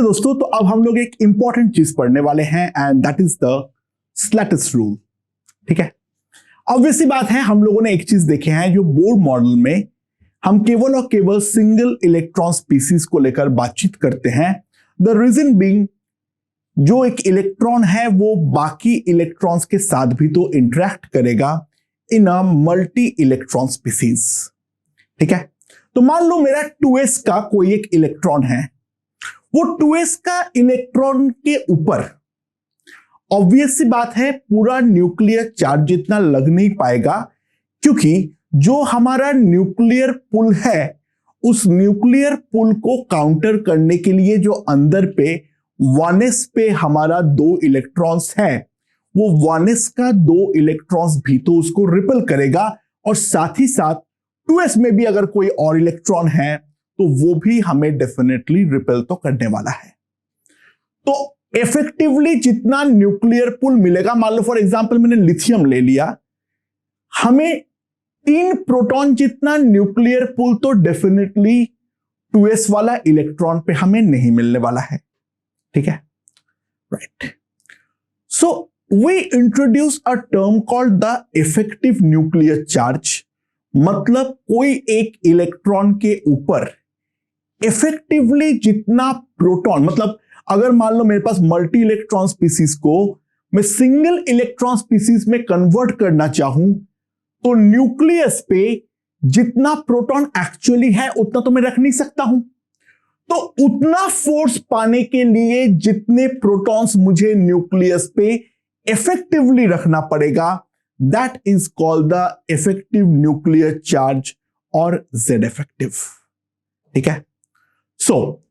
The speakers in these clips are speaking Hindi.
दोस्तों, तो अब हम लोग एक इंपॉर्टेंट चीज पढ़ने वाले हैं and that is the slatis rule. ठीक है, ऑब्वियसली बात है, हम लोगों ने एक चीज देखे हैं जो बोर मॉडल में हम केवल और केवल सिंगल इलेक्ट्रॉन स्पीसीज को लेकर बातचीत करते हैं। द रीजन बीइंग, जो एक इलेक्ट्रॉन है वो बाकी इलेक्ट्रॉन्स के साथ भी तो इंटरेक्ट करेगा इन अ मल्टी इलेक्ट्रॉन स्पीसीज। ठीक है, तो मान लो मेरा 2s का कोई एक इलेक्ट्रॉन है, वो 2s का इलेक्ट्रॉन के ऊपर ऑब्वियस सी बात है पूरा न्यूक्लियर चार्ज जितना लग नहीं पाएगा, क्योंकि जो हमारा न्यूक्लियर पुल है उस न्यूक्लियर पुल को काउंटर करने के लिए जो अंदर पे 1s पे हमारा 2 इलेक्ट्रॉन्स है, वो 1s का 2 इलेक्ट्रॉन्स भी तो उसको रिपेल करेगा, और साथ ही साथ 2s में भी अगर कोई और इलेक्ट्रॉन है तो वो भी हमें डेफिनेटली रिपेल तो करने वाला है। तो इफेक्टिवली जितना न्यूक्लियर पुल मिलेगा, मान लो फॉर एग्जांपल मैंने लिथियम ले लिया, हमें 3 प्रोटॉन जितना न्यूक्लियर पुल तो डेफिनेटली 2s वाला इलेक्ट्रॉन पे हमें नहीं मिलने वाला है। ठीक है, right. So we introduce a term called the effective nuclear charge. मतलब कोई एक इलेक्ट्रॉन के ऊपर इफेक्टिवली जितना प्रोटॉन, मतलब अगर मान लो मेरे पास मल्टी इलेक्ट्रॉन स्पीसीज को मैं सिंगल इलेक्ट्रॉन स्पीसीज में कन्वर्ट करना चाहूं, तो न्यूक्लियस पे जितना प्रोटॉन एक्चुअली है उतना तो मैं रख नहीं सकता हूं। तो उतना फोर्स पाने के लिए जितने प्रोटॉन्स मुझे न्यूक्लियस पे इफेक्टिवली रखना पड़ेगा, that is called the effective nuclear charge और Z इफेक्टिव। ठीक है, सो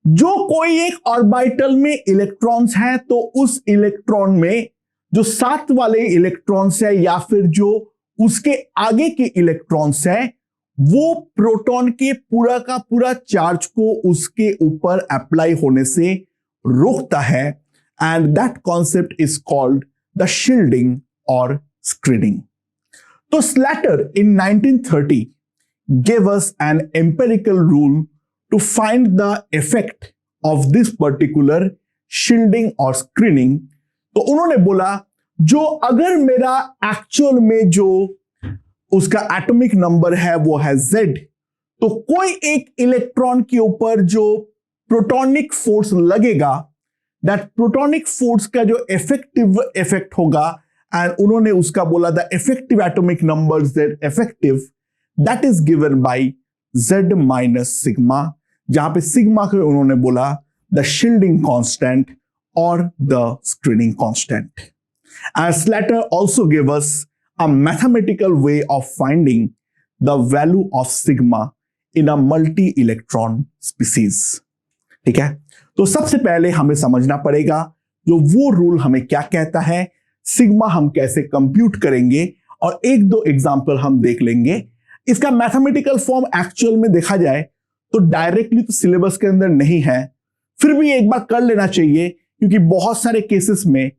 जो कोई एक ऑर्बिटल में इलेक्ट्रॉन्स हैं, तो उस इलेक्ट्रॉन में जो साथ वाले इलेक्ट्रॉन्स है या फिर जो उसके आगे के इलेक्ट्रॉन्स है, वो प्रोटॉन के पूरा का पूरा चार्ज को उसके ऊपर अप्लाई होने से रोकता है, and that concept is called the shielding और स्क्रीनिंग। तो Slater in 1930 gave us an empirical rule to find the effect of this particular shielding or screening। तो उन्होंने बोला जो अगर मेरा एक्चुअल में जो उसका एटॉमिक नंबर है वो है Z, तो कोई एक इलेक्ट्रॉन के ऊपर जो प्रोटॉनिक फोर्स लगेगा, दैट प्रोटॉनिक फोर्स का जो इफेक्टिव इफेक्ट होगा, एंड उन्होंने उसका बोला the effective atomic number Z effective, that is given by Z minus sigma, जहां पे सिग्मा को उन्होंने बोला द शील्डिंग कांस्टेंट और the screening constant. And Slater also give us a mathematical way of finding the value of sigma in a multi-electron species। ठीक है, तो सबसे पहले हमें समझना पड़ेगा जो वो रूल हमें क्या कहता है, सिग्मा हम कैसे कंप्यूट करेंगे, और एक दो एग्जांपल हम देख लेंगे। इसका मैथमेटिकल फॉर्म एक्चुअल में देखा जाए तो डायरेक्टली तो सिलेबस के अंदर नहीं है, फिर भी एक बार कर लेना चाहिए, क्योंकि बहुत सारे केसेस में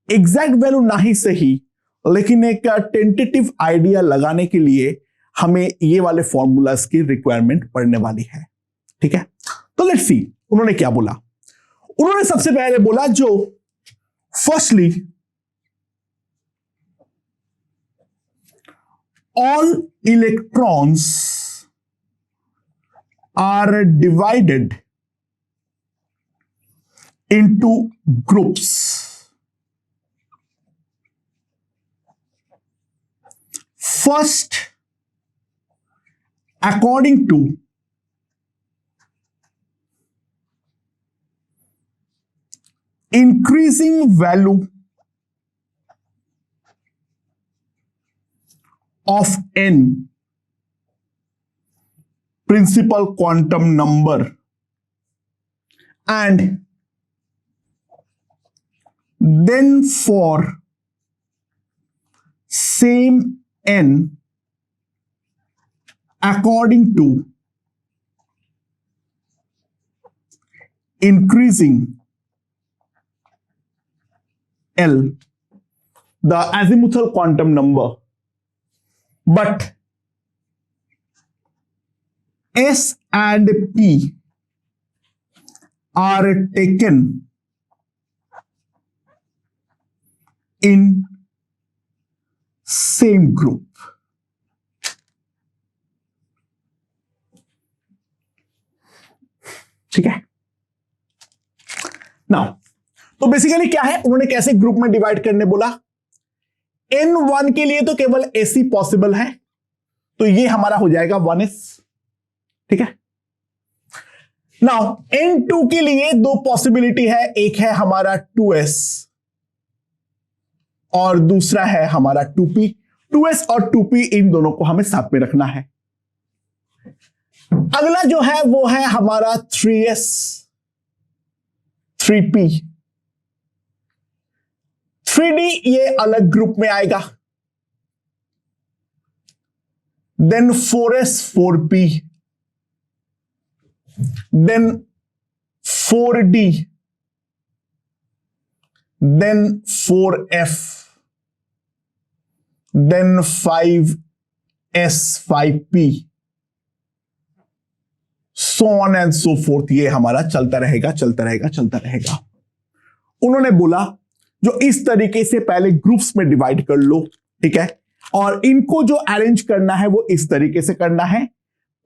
एग्जैक्ट वैल्यू ना ही सही, लेकिन एक टेंटेटिव आइडिया लगाने के लिए हमें ये वाले फॉर्मूलाज की रिक्वायरमेंट पड़ने वाली है। ठीक है, तो लेट्स सी उन्होंने क्या बोला। उन्होंने सबसे पहले बोला जो firstly all electrons are divided into groups. First, according to increasing value of n principal quantum number, and then for same n according to increasing L, the azimuthal quantum number, but S and P are taken इन सेम ग्रुप। ठीक है नाउ, तो बेसिकली क्या है, उन्होंने कैसे ग्रुप में डिवाइड करने बोला। N1 के लिए तो केवल AC पॉसिबल है, तो ये हमारा हो जाएगा 1s। ठीक है नाउ, N2 के लिए दो पॉसिबिलिटी है, एक है हमारा 2s और दूसरा है हमारा 2p। 2s और 2p इन दोनों को हमें साथ में रखना है। अगला जो है वो है हमारा 3s 3p। 3d ये अलग ग्रुप में आएगा। Then 4s 4p, then 4d, then 4f, then 5s 5p, so on and so forth. ये हमारा चलता रहेगा चलता रहेगा चलता रहेगा। उन्होंने बोला जो इस तरीके से पहले ग्रुप्स में डिवाइड कर लो, ठीक है, और इनको जो अरेंज करना है वो इस तरीके से करना है।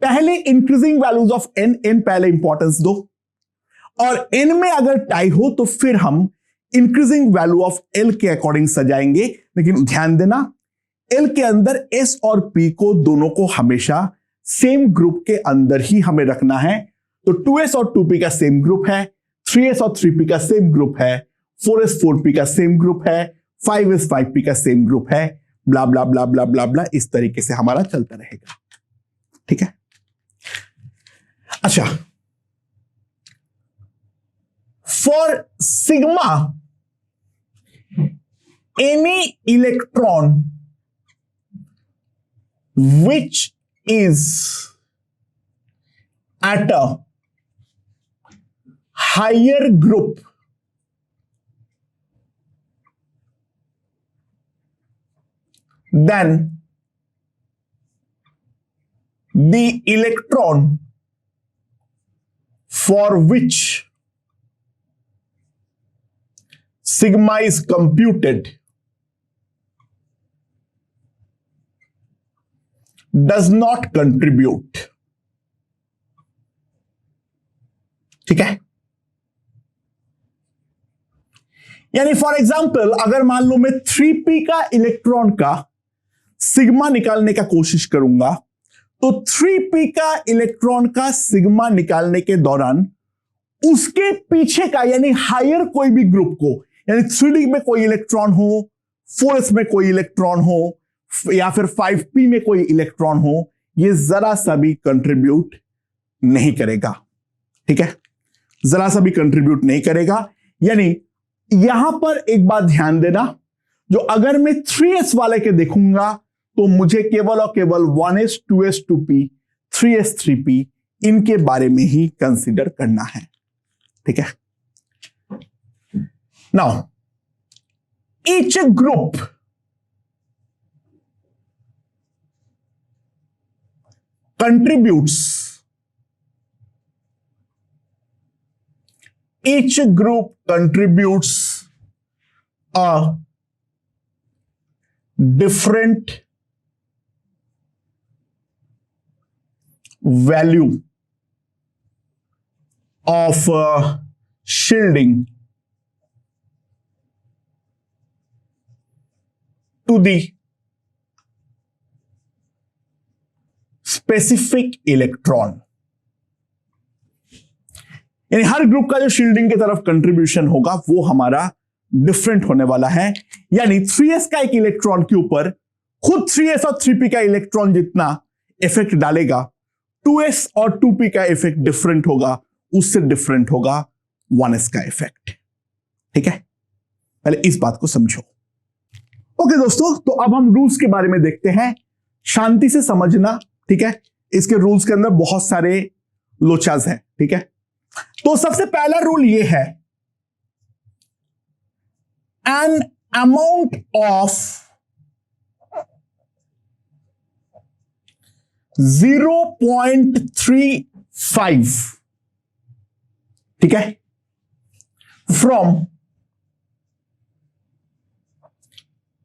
पहले increasing values of n, n पहले इंपॉर्टेंस दो, और n में अगर टाई हो तो फिर हम इंक्रीजिंग वैल्यू ऑफ l के अकॉर्डिंग सजाएंगे। लेकिन ध्यान देना, l के अंदर s और p को दोनों को हमेशा सेम ग्रुप के अंदर ही हमें रखना है। तो 2s और 2p का सेम ग्रुप है, 3s और 3p का सेम ग्रुप है, 4s 4p का सेम ग्रुप है, 5s 5p का सेम ग्रुप है, ब्ला ब्ला ब्ला ब्ला ब्ला ब्ला, इस तरीके से हमारा चलता रहेगा। ठीक है अच्छा, for sigma any electron which is at a higher group than the electron for which sigma is computed does not contribute। ठीक है, यानी फॉर एग्जाम्पल अगर मान लो मैं 3p का इलेक्ट्रॉन का सिग्मा निकालने का कोशिश करूंगा, तो 3p का इलेक्ट्रॉन का सिग्मा निकालने के दौरान उसके पीछे का यानी हायर कोई भी ग्रुप को, यानी 3d में कोई इलेक्ट्रॉन हो, 4s में कोई इलेक्ट्रॉन हो, या फिर 5p में कोई इलेक्ट्रॉन हो, ये जरा सा भी कंट्रीब्यूट नहीं करेगा। ठीक है, जरा सा भी कंट्रीब्यूट नहीं करेगा। यानी यहां पर एक बात ध्यान देना, जो अगर मैं 3s वाले के देखूंगा तो मुझे केवल और केवल 1s 2s 2p 3s 3p इनके बारे में ही कंसीडर करना है। ठीक है now, each group contributes, each group contributes a different value of shielding to the specific electron. यानी हर ग्रुप का जो शील्डिंग की तरफ कंट्रीब्यूशन होगा वो हमारा डिफरेंट होने वाला है। यानी 3s का एक इलेक्ट्रॉन के ऊपर खुद 3s और 3p का इलेक्ट्रॉन जितना इफेक्ट डालेगा, 2s और 2p का इफेक्ट डिफरेंट होगा, उससे डिफरेंट होगा 1s का इफेक्ट। ठीक है, पहले इस बात को समझो। ओके दोस्तों, तो अब हम रूल्स के बारे में देखते हैं, शांति से समझना। ठीक है, इसके रूल्स के अंदर बहुत सारे लोचास हैं। ठीक है, तो सबसे पहला रूल ये है, एन अमाउंट ऑफ 0.35, ठीक है, from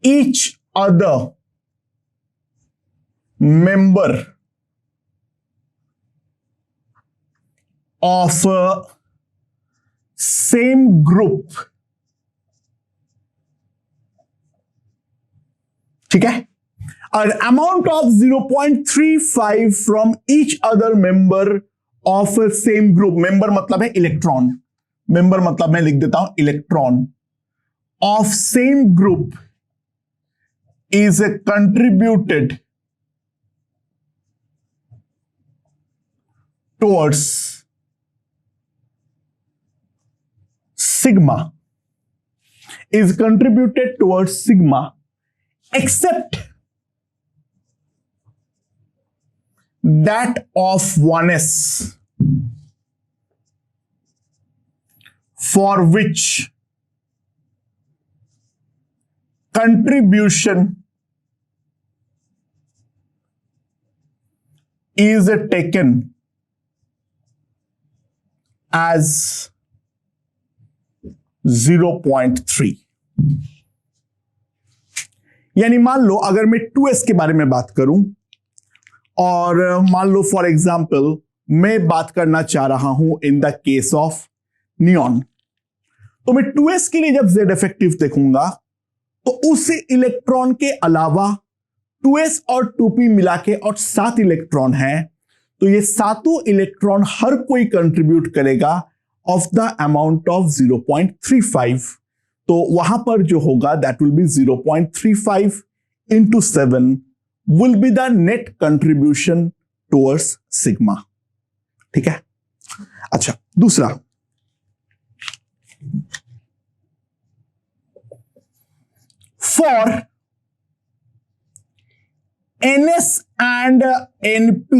each other member of same group, ठीक है, an amount of 0.35 from each other member of a same group. member मतलब है इलेक्ट्रॉन, member मतलब मैं लिख देता हूं electron of same group is contributed towards sigma, is contributed towards sigma except that of 1s, for which contribution is taken as 0.3. यानी मान लो अगर मैं 2s के बारे में बात करूं और मान लो फॉर एग्जाम्पल मैं बात करना चाह रहा हूं in the case of neon, तो मैं 2s के लिए जब z इफेक्टिव देखूंगा तो उस इलेक्ट्रॉन के अलावा 2s और 2p मिला के और 7 इलेक्ट्रॉन है, तो ये सातों इलेक्ट्रॉन हर कोई कंट्रीब्यूट करेगा ऑफ द अमाउंट ऑफ 0.35. तो वहां पर जो होगा that will B 0.35 into 7 will be the net contribution towards sigma. ठीक है. अच्छा, दूसरा for NS and NP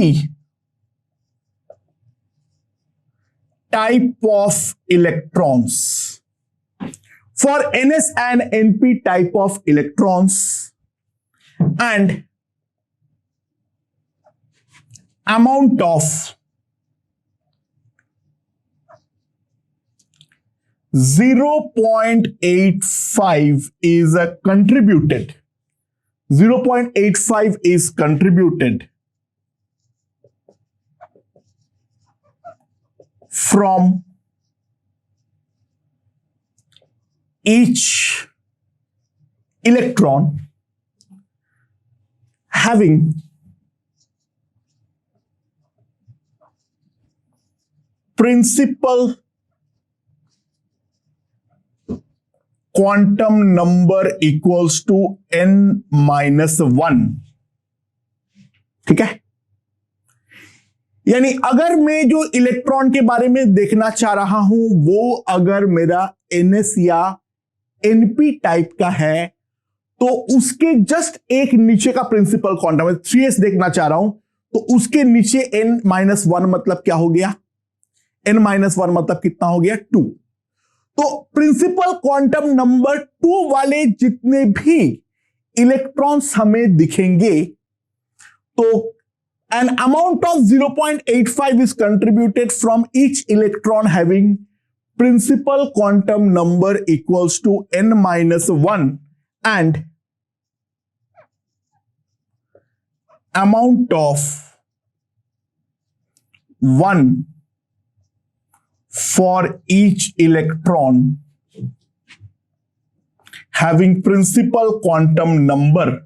type of electrons, for NS and NP type of electrons and amount of 0.85 is contributed. 0.85 is contributed from each electron having principal quantum number equals to n-1. ठीक है. यानी अगर मैं जो इलेक्ट्रॉन के बारे में देखना चाह रहा हूं वो अगर मेरा NS या NP टाइप का है तो उसके जस्ट एक नीचे का प्रिंसिपल क्वांटम 3s देखना चाह रहा हूं तो उसके नीचे n-1 मतलब क्या हो गया, n-1 मतलब कितना हो गया 2. तो प्रिंसिपल क्वांटम नंबर 2 वाले जितने भी इलेक्ट्रॉन्स हमें दिखेंगे तो an amount of 0.85 is contributed from each electron having principal quantum number equals to n-1 and amount of 1 for each electron having principal quantum number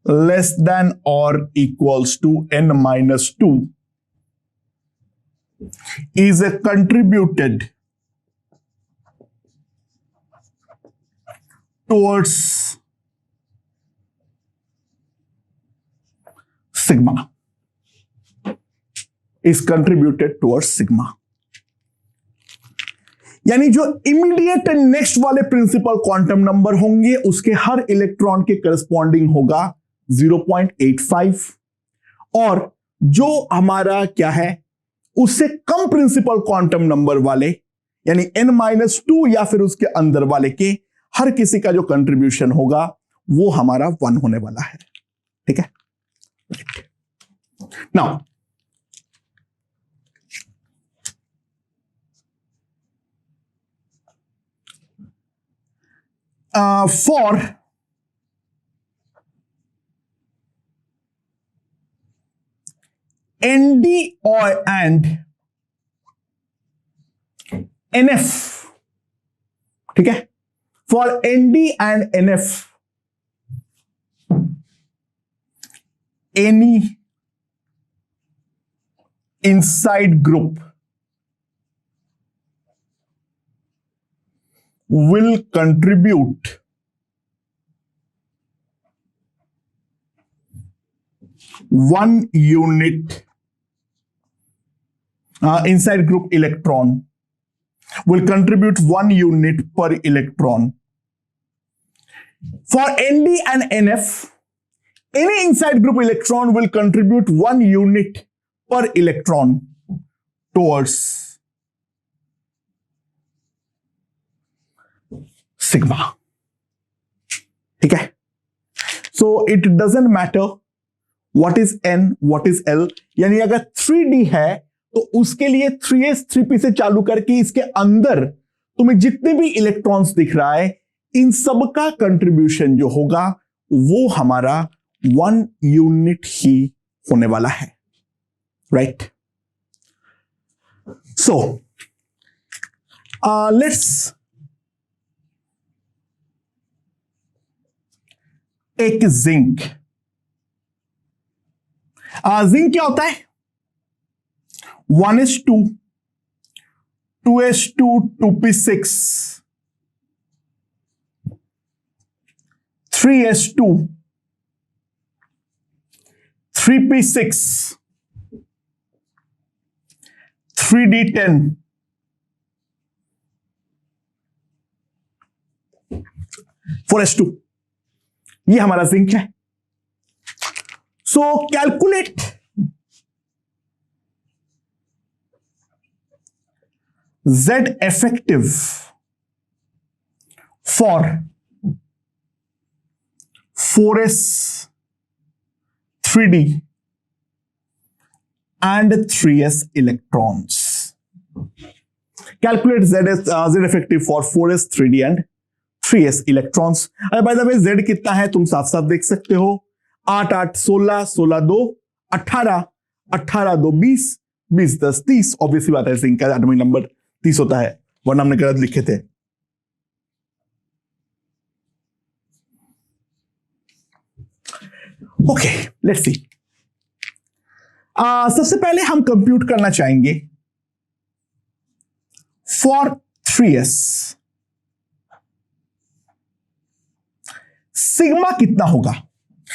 less than or equals to n-2 is contributed towards sigma, is contributed towards sigma. यानी जो इमीडिएट नेक्स्ट वाले प्रिंसिपल क्वांटम नंबर होंगे उसके हर इलेक्ट्रॉन के करस्पॉन्डिंग होगा 0.85 और जो हमारा क्या है उससे कम प्रिंसिपल क्वांटम नंबर वाले यानी n-2 या फिर उसके अंदर वाले के हर किसी का जो कंट्रीब्यूशन होगा वो हमारा 1 होने वाला है. ठीक है. Now for ND or and NF, ठीक है, for ND and NF any inside group will contribute one unit inside group electron will contribute 1 unit per electron. For ND and NF, any inside group electron will contribute 1 unit per electron towards sigma. ठीक है, so it doesn't matter what is n, what is l. यानी अगर 3D है तो उसके लिए 3s 3p से चालू करके इसके अंदर तुम्हें जितने भी इलेक्ट्रॉन्स दिख रहा है इन सबका कंट्रीब्यूशन जो होगा वो हमारा 1 यूनिट ही होने वाला है, राइट? सो लेट्स एक जिंक। जिंक क्या होता है? 1s2 2s2 2p6 3s2 3p6 3d10 4s2, ये हमारा जिंक है। सो calculate Z effective for 4s 3d and 3s electrons. Calculate Z effective for 4s 3d and 3s electrons. अरे बाय द वे Z कितना है तुम साफ साफ देख सकते हो, 8 8 16 16 2 18 18 2 20 20 10 30। ऑब्वियसली बात है जिंक का एटॉमिक नंबर 30 होता है, वरना हमने गलत लिखे थे। Okay, let's see. सबसे पहले हम कंप्यूट करना चाहेंगे फॉर 3s सिग्मा कितना होगा।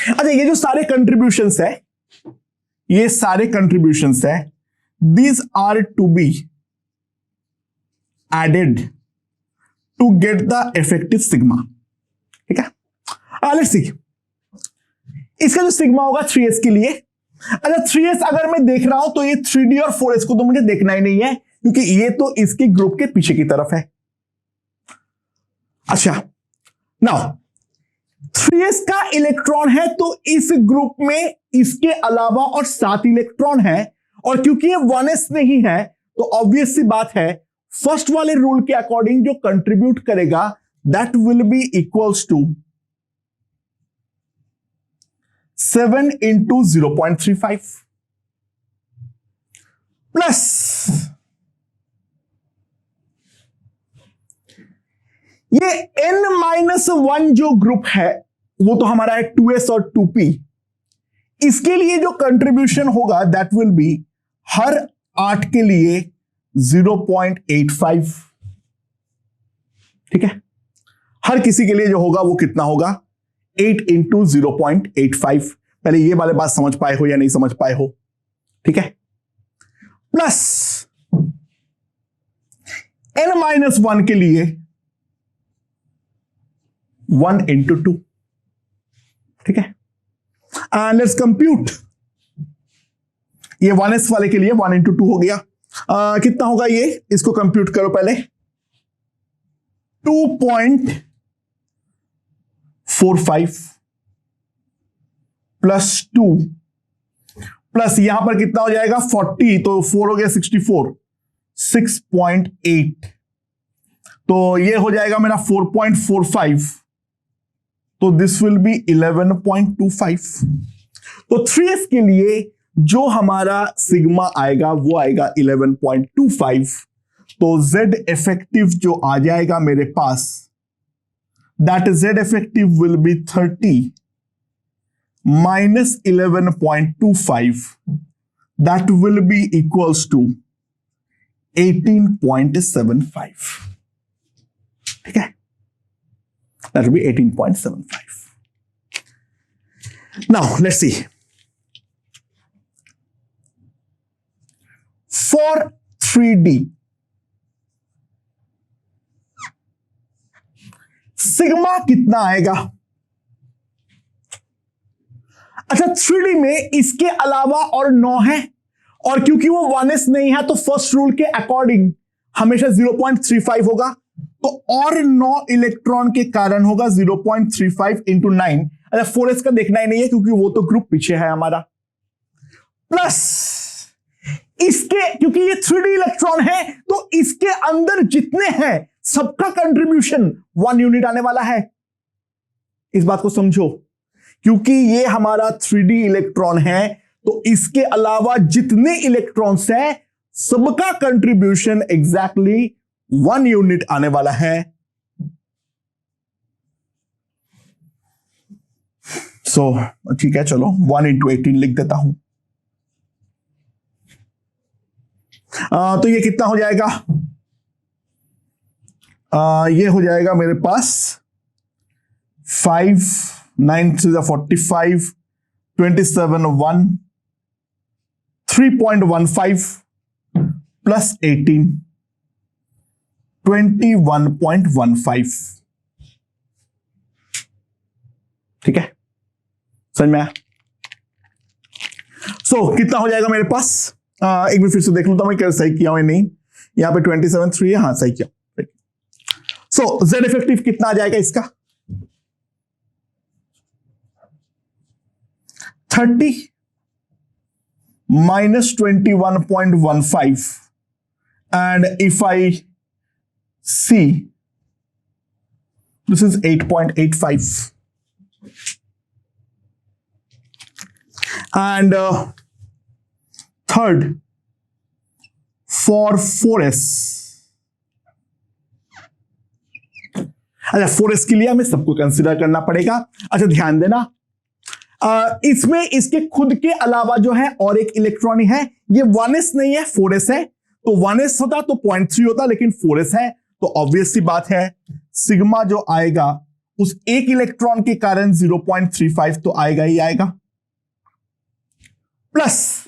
अच्छा, ये जो सारे कंट्रीब्यूशंस है, ये सारे कंट्रीब्यूशंस है, these are to be added to get the effective sigma. ठीक है, लेट्स सी इसका जो सिग्मा होगा 3s के लिए। अच्छा, 3s अगर मैं देख रहा हूं तो ये 3d और 4s को तो मुझे देखना ही नहीं है क्योंकि ये तो इसके ग्रुप के पीछे की तरफ है। अच्छा, नाउ 3s का इलेक्ट्रॉन है तो इस ग्रुप में इसके अलावा और 7 इलेक्ट्रॉन है, और क्योंकि ये 1s नहीं है तो ऑब्वियस सी बात है फर्स्ट वाले रूल के अकॉर्डिंग जो कंट्रीब्यूट करेगा that will be equals to 7 into 0.35 plus ये n-1 जो ग्रुप है वो तो हमारा है 2s और 2p। इसके लिए जो कंट्रीब्यूशन होगा दैट विल बी हर 8 के लिए 0.85। ठीक है, हर किसी के लिए जो होगा वो कितना होगा 8 into 0.85। पहले ये वाले बात समझ पाए हो या नहीं समझ पाए हो? ठीक है, प्लस n-1 के लिए 1 into 2। ठीक है, एंड लेट्स कंप्यूट। ये 1s वाले के लिए 1 into 2 हो गया। कितना होगा ये, इसको कंप्यूट करो पहले। 2.45 प्लस 2 प्लस यहां पर कितना हो जाएगा 40, तो 4 हो गया 64, 6.8, तो ये हो जाएगा मेरा 4.45 तो दिस विल बी 11.25। तो 3s के लिए जो हमारा सिग्मा आएगा वो आएगा 11.25। तो Z इफेक्टिव जो आ जाएगा मेरे पास, that Z effective will be 30 minus 11.25, that will be equals to 18.75. ठीक है, that will be 18.75. Now let's see. For 3D, sigma कितना आएगा? अच्छा, 3D में इसके अलावा और 9 है, और क्योंकि वो 1s नहीं है तो फर्स्ट रूल के अकॉर्डिंग हमेशा 0.35 होगा, तो और 9 इलेक्ट्रॉन के कारण होगा 0.35 इंटू 9। अच्छा, 4s का देखना ही नहीं है क्योंकि वो तो ग्रुप पीछे है हमारा, प्लस इसके क्योंकि ये 3D इलेक्ट्रॉन है तो इसके अंदर जितने हैं सबका कंट्रीब्यूशन 1 यूनिट आने वाला है। इस बात को समझो, क्योंकि ये हमारा 3D इलेक्ट्रॉन है तो इसके अलावा जितने इलेक्ट्रॉन्स हैं सबका कंट्रीब्यूशन एग्जैक्टली 1 यूनिट आने वाला है। सो ठीक है, चलो 1 इंटू 18 लिख देता हूं। तो ये कितना हो जाएगा? ये हो जाएगा मेरे पास 5 9 to the 45 27 1 3.15 plus 18 21.15। ठीक है, समझ में आया? सो कितना हो जाएगा मेरे पास? एक बार फिर से देख लूं मैं क्या सही किया या नहीं। यहां पे 27 3 है, हाँ सही किया। सो Z इफेक्टिव कितना आ जाएगा इसका? 30 minus 21.15, and if I see, this is 8.85, and third for 4s। अच्छा, 4s के लिए हमें सबको कंसीडर करना पड़ेगा। अच्छा ध्यान देना, इसमें इसके खुद के अलावा जो है और एक इलेक्ट्रॉन है, ये 1s नहीं है 4s है। तो 1s होता तो 0.3 होता, लेकिन 4s है तो ऑब्वियस सी बात है सिग्मा जो आएगा उस एक इलेक्ट्रॉन के कारण 0.35 तो आएगा ही आएगा। प्लस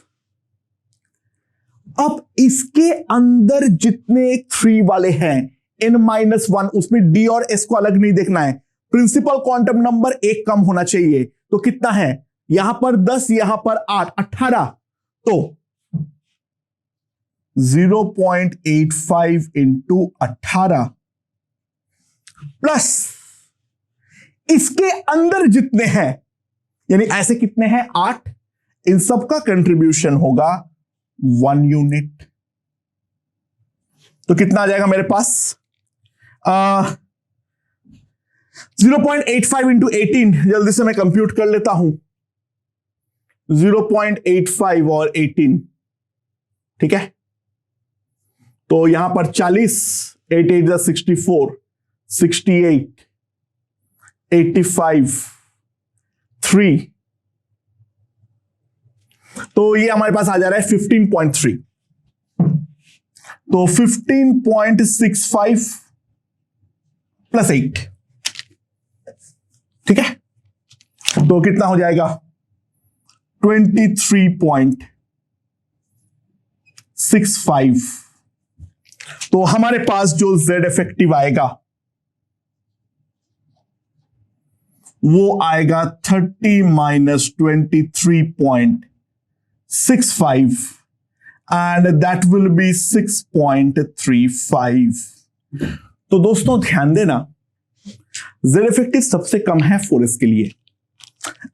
अब इसके अंदर जितने 3 वाले हैं n-1, उसमें d और s को अलग नहीं देखना है, प्रिंसिपल क्वांटम नंबर एक कम होना चाहिए। तो कितना है? यहां पर 10, यहां पर 8, 18, तो 0.85 इंटू 18 प्लस इसके अंदर जितने हैं, यानी ऐसे कितने हैं 8, इन सबका कंट्रीब्यूशन होगा 1 यूनिट। तो कितना आ जाएगा मेरे पास? 0.85 इंटू 18, जल्दी से मैं कंप्यूट कर लेता हूं। 0.85 और 18, ठीक है, तो यहां पर 40, 8 8 64, 68, 85, 3, तो ये हमारे पास आ जा रहा है 15.3। तो 15.65 प्लस 8, ठीक है, तो कितना हो जाएगा? 23.65। तो हमारे पास जो Z इफेक्टिव आएगा वो आएगा 30 minus 23.65 and that will B 6.35। तो दोस्तों ध्यान देना, Z इफेक्टिव सबसे कम है 4s के लिए,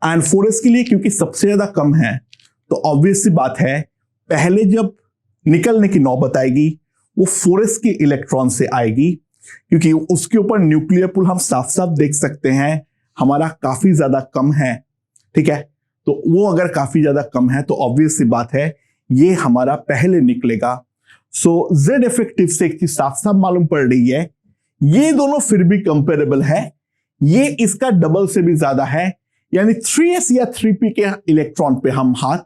एंड 4s के लिए क्योंकि सबसे ज्यादा कम है तो ऑब्वियस सी बात है पहले जब निकलने की नौबत आएगी वो 4s के इलेक्ट्रॉन से आएगी, क्योंकि उसके ऊपर न्यूक्लियर पुल हम साफ साफ देख सकते हैं हमारा काफी ज्यादा कम है, ठीक है, तो वो अगर काफी ज्यादा कम है तो ऑब्वियस सी बात है ये हमारा पहले निकलेगा। सो Z इफेक्टिव से एक चीज साफ साफ मालूम पड़ रही है, ये दोनों फिर भी कंपेरेबल है, ये इसका डबल से भी ज्यादा है, यानी 3s या 3p के इलेक्ट्रॉन पे हम हाथ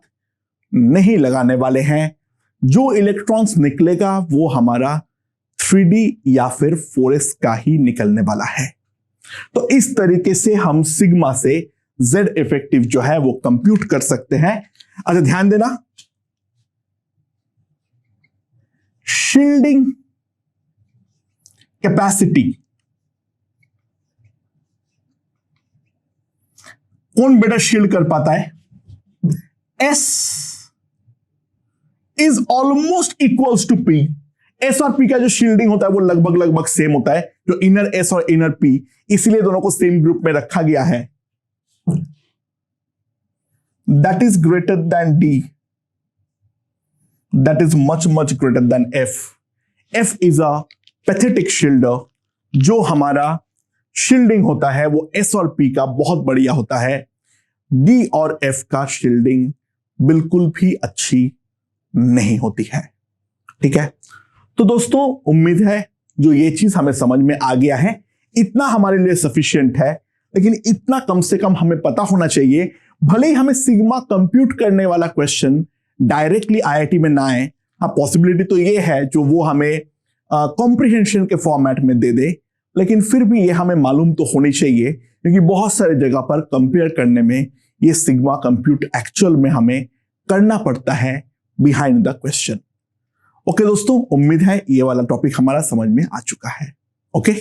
नहीं लगाने वाले हैं। जो इलेक्ट्रॉन्स निकलेगा वो हमारा 3d या फिर 4s का ही निकलने वाला है। तो इस तरीके से हम सिग्मा से Z इफेक्टिव जो है वो कंप्यूट कर सकते हैं। अच्छा ध्यान देना, शील्डिंग कैपेसिटी कौन बेटर शील्ड कर पाता है? S is almost equals to P। S और P का जो शील्डिंग होता है वो लगभग सेम होता है, जो इनर S और इनर P, इसलिए दोनों को सेम ग्रुप में रखा गया है। That is greater than D, that is much greater than F। F is a pathetic shielder, जो हमारा शील्डिंग होता है वो S और P का बहुत बढ़िया होता है। D और F का शील्डिंग बिल्कुल भी अच्छी नहीं होती है, ठीक है। तो दोस्तों उम्मीद है जो ये चीज हमें समझ में आ गया है, इतना हमारे लिए सफिशिएंट है, लेकिन इतना कम से कम हमें पता होना चाहिए, भले ही हमें सिग्मा कंप्यूट करने वाला क्वेश्चन डायरेक्टली आईआईटी में ना आए, हाँ पॉसिबिलिटी तो ये है जो वो हमें कॉम्प्रिहेंशन के फॉर्मेट में दे दे, लेकिन फिर भी ये हमें मालूम तो होनी चाहिए, क्योंकि बहुत सारे जगह पर कंपेयर करने में ये सिग्मा कंप्यूट एक्चुअल में हमें करना पड़ता है बिहाइंड द क्वेश्चन। ओके दोस्तों, उम्मीद है ये वाला टॉपिक हमारा समझ में आ चुका है। ओके।